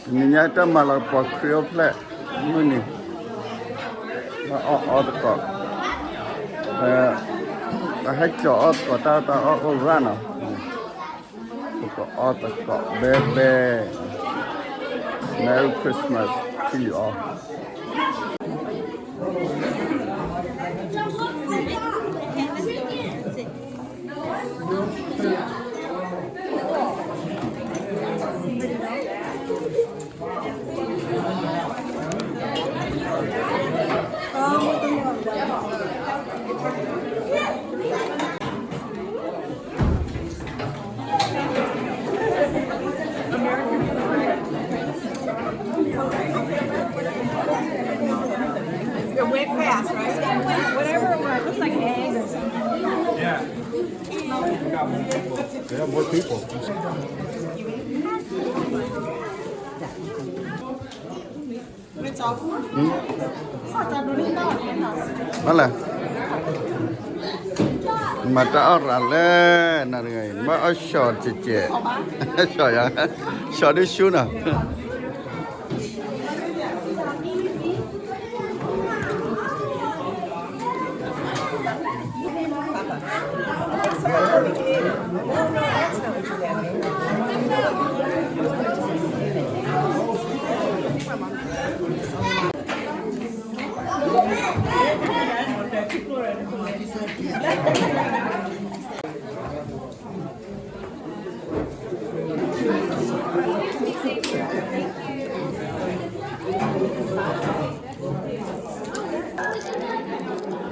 Ninyata malah pak krioplet, ini, ada kok, hecco ada rana, kok ada kok, bebe, Merry Christmas to you all. You're way past, right? Whatever it was, looks like eggs or something. Yeah. Yeah, more people. It's all cool. Mana? Mata orang le, nanti, mak short cici, short ya, short di sana.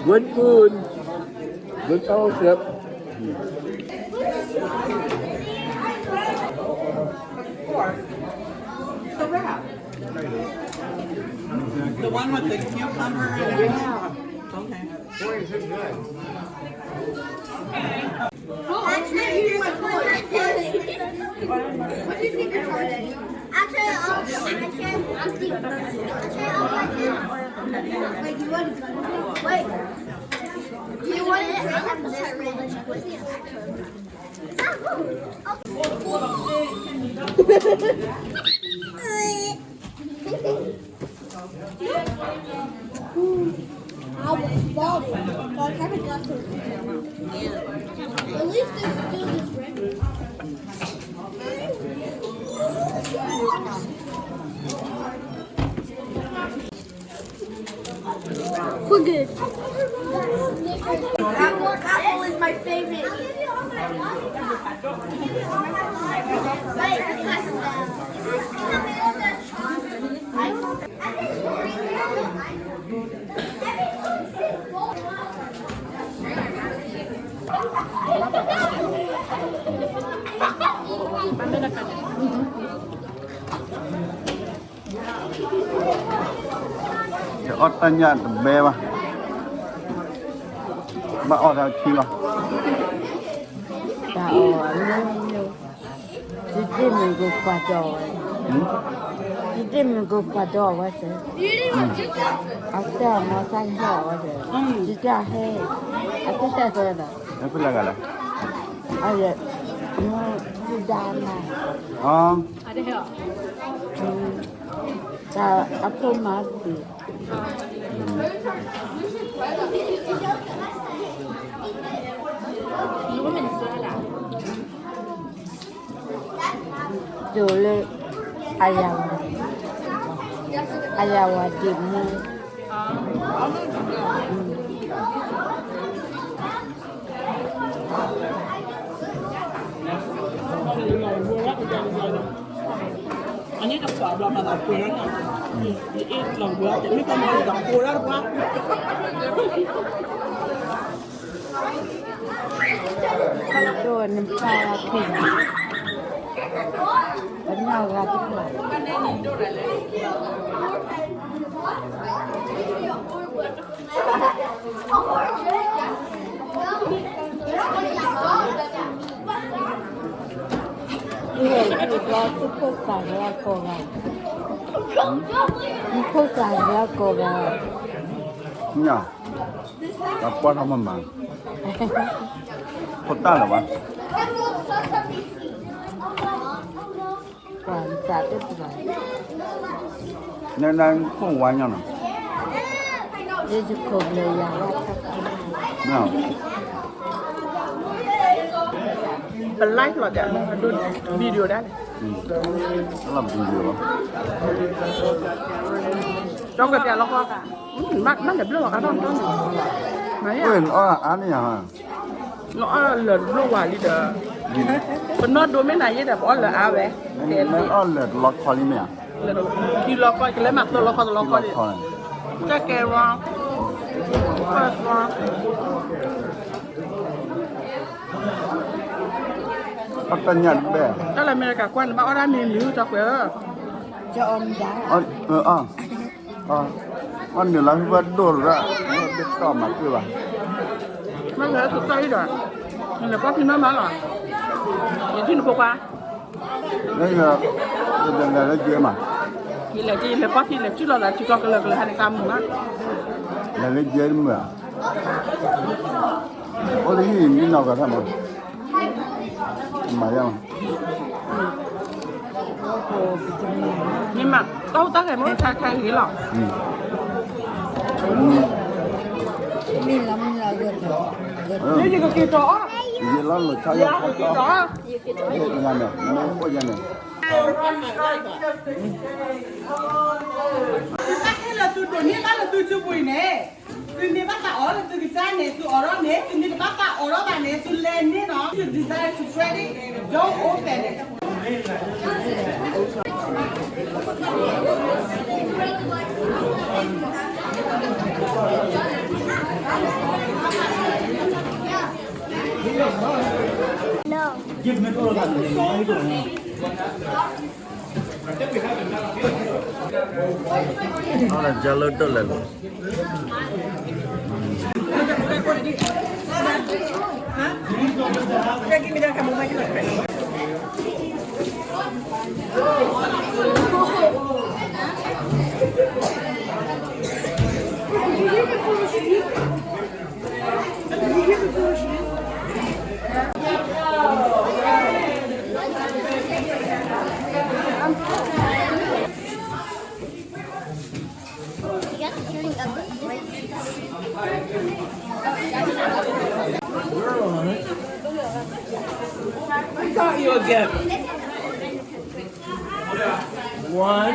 Good food, good fellowship. The wrap. The one with the cucumber and everything. Okay. Boy, is it good. Wait. Do you want to have I was falling, but I kind of got to At least there's still this record. We're good. Apple is my favorite. Otanya beba, mak orang kilo. Tao chỉ tìm mình có quả đỏ chỉ tìm mình có quả đỏ quá chứ à ta mà sang đỏ quá chứ chỉ ta hay à cái ta thôi đó Apa lagi lah? à vậy nó chỉ đam này Oh, ta à tôi mà thì Jole ayawa dimu Anh ấy đọc sợ là đọc quyền đó nè. Ít lòng bữa thì mấy con mồi đọc cua đó quá. Doon ng parating Pagnawa ko nya. Apa nama mang? Kota lah, Pak. 管咋都不来，那空玩样了，这就可不了呀，没有， เป็นไลฟ์หรอเดี๋ยวดูวิดีโอได้ 那不对了， จ้องกับเดี๋ยวเราก็มันเดี๋ยวเรื่องกันต้องไหน 对 อ่ะ 安尼啊， nó là lúc ngoài đi đờ phần nó đôi mấy này với đẹp là áo vậy 那了落块里面， là khi lo coi cái lấy mặt tôi lo coi đi 块， chắc kêu ra他跟人呗， đó là mình cả quan bảo ra mình lưu cho quê cho ông giá. anh nhớ là vừa đổ ra, biết tao mà cứ vậy. nó là thực tế rồi mình là có khi nó nói là gì thì nó qua Đây là nó kia mà, thì là có khi là chứ là chỉ cho cái lực là 200 nữa là nó kia đúng không? Ôi cái gì như nào cả thằng mà đâu? nhưng mà đâu tất cả mỗi khai nghĩ lòng Mình là gần rồi. nếu như cái kia chó Gì nó là sao giá cái kia chó Cái nhà này, nó có nhà này. là tôi đổi nhiên bác là tôi chưa bùi nè tôi đi bác cả ở là tôi cái cha này tôi ở đó nè tôi đi bác cả ở đó bà nè tôi lên nè nó you desire to trade it don't open it No. Nó là cho lớn tôi lần. I got you a gift. 1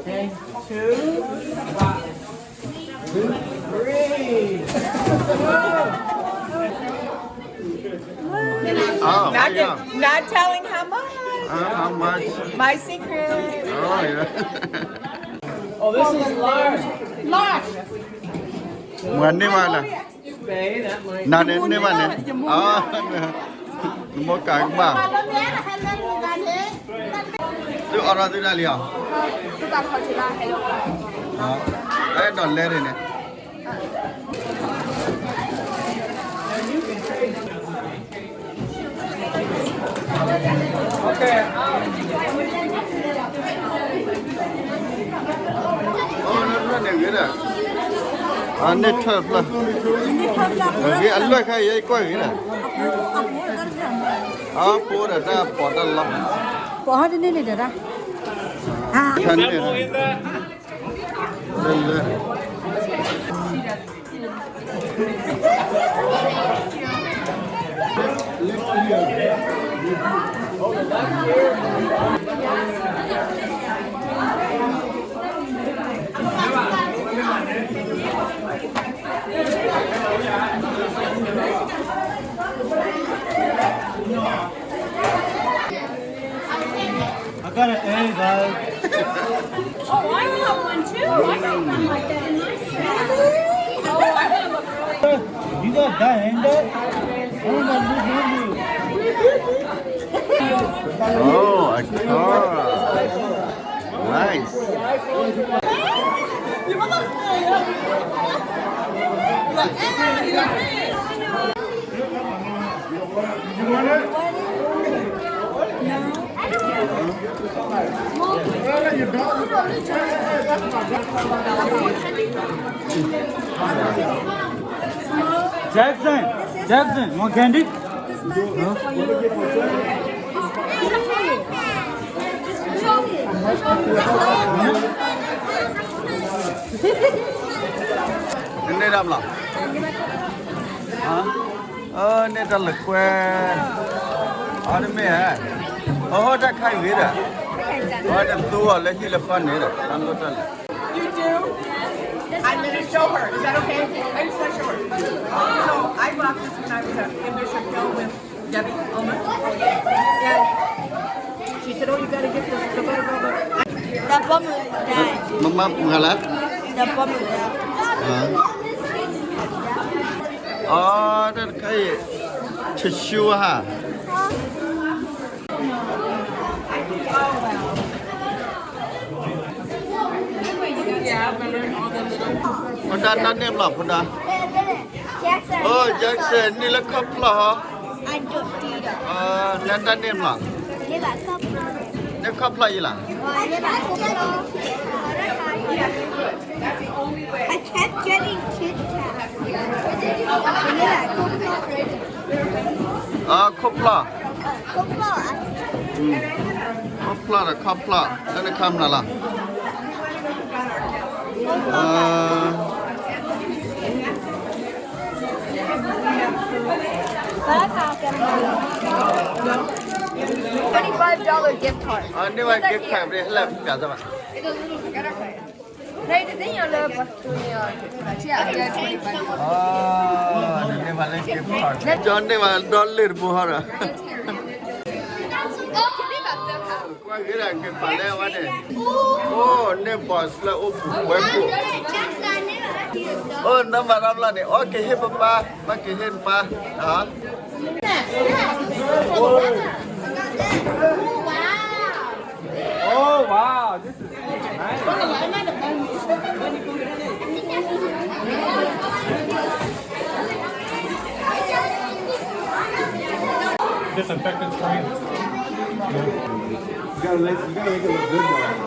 and 2 3 Oh, Not, yeah. not telling how much. How much? My secret. Oh, yeah. Oh, this is large. Large. เหมือนนี่มาน่ะ Đấy, that might. นั่นนี่มาเนี่ยอ๋อหมดกลางบ้าง Lớn bé là hai bên người ta thế. ดูออร่าตัวนี้เหรอ Tôi đặt khỏi chỉ là hay đâu. อ๋อไอ้ดอลเลอร์เนี่ย Okay. โอ้นั่นเนี่ยก็ได้อันนี้เทิร์ฟละนี่อันละใครยัยก้อยนี่อ๋อปูเด้อปอดลับ Bỏ hết đến đây được ra. À, ฉันเนี่ยเลย I got an A, guys. Oh, I have one too. I got one like that in my set. Oh, I have a really. You got that, ain't that? Oh, my God. Oh, a car. Nice. You want it? Jackson, want candy? Ini dah belum? Hah? Ini dah lekuk. Ada meh? Oh, dah kai wira. Oh, dah tua lagi lepas ni dah. Tangguh dah. You do? I'm going to show her. Is that okay? I just want to show her. So I bought this when I was in Bishop Hill with Debbie Ulmer. And she said, oh, you got to get this. So blah, blah, blah. The bomb died. Mama mengalat? The bomb died. Oh, dah kai tissue ha. Yeah, I've been learning all the little. Punda dah ni belum? Punda. Jackson. Oh, Jackson. Ni lah kapla ha. I don't need it. Nan dah ni belum? Ini lah couple. Ni kapla hilang. Ini lah couple. I kept getting Kit Kat. Ini lah couple. Kapla. Couple. Kapla dah kapla. Dah ni kam lah. $25 gift card. Ni wah gift card ni helap biasa mah. Này thì tính là bật chị ạ, Ni wah gift card. John ni wah dollar buhar. Kau kira ke pada awak ni? Oh, ni bos lah, oh buat bu. Oh, nama ramla ni. Oh, kehe papa, mak kehe pa. Ah. Oh wow, this is nice. Disinfectant spray. You gotta make it look good though.